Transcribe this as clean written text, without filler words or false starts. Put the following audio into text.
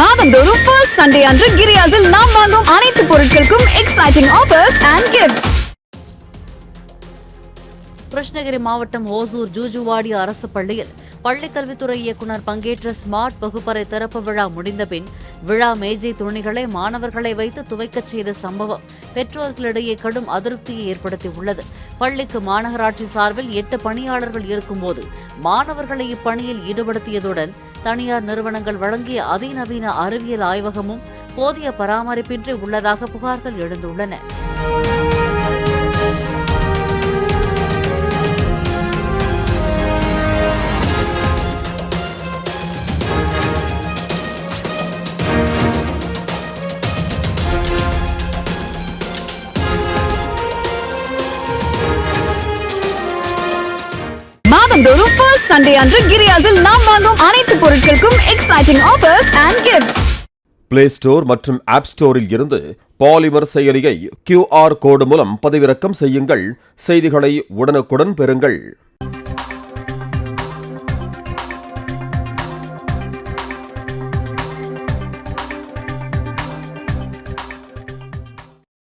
மாதந்தோறும் first Sunday அன்று கிரியாஸில் நாம் வாங்கும் அனைத்து பொருட்களுக்கும் exciting offers and gifts. Krishnagiri மாவட்டம் ஓசூர் ஜூஜுவாடி அரசு பள்ளியில் பள்ளிக்கல்வித்துறை இயக்குநர் பங்கேற்ற ஸ்மார்ட் வகுப்பறை திறப்பு விழா முடிந்தபின் விழா மேஜை துணிகளை மாணவர்களை வைத்து துவைக்கச் செய்த சம்பவம் பெற்றோர்களிடையே கடும் அதிருப்தியை ஏற்படுத்தியுள்ளது. பள்ளிக்கு மாநகராட்சி சார்பில் 8 பணியாளர்கள் இருக்கும்போது மாணவர்களை இப்பணியில் ஈடுபடுத்தியதுடன் தனியார் நிறுவனங்கள் வழங்கிய அதிநவீன அறிவியல் ஆய்வகமும் போதிய பராமரிப்பின்றி உள்ளதாக புகார்கள் எழுந்துள்ளன. மாதந்தோறும் ஃபர்ஸ்ட் சண்டே அன்று கிரியாஸில் நாம் வாங்கும் அனைத்து பொருட்களுக்கும் exciting offers and gifts. Play store மற்றும் ஆப் ஸ்டோரில் இருந்து பாலிமர் செயலியை QR கோடு மூலம் பதிவிறக்கம் செய்யுங்கள். செய்திகளை உடனுக்குடன் பெறுங்கள்.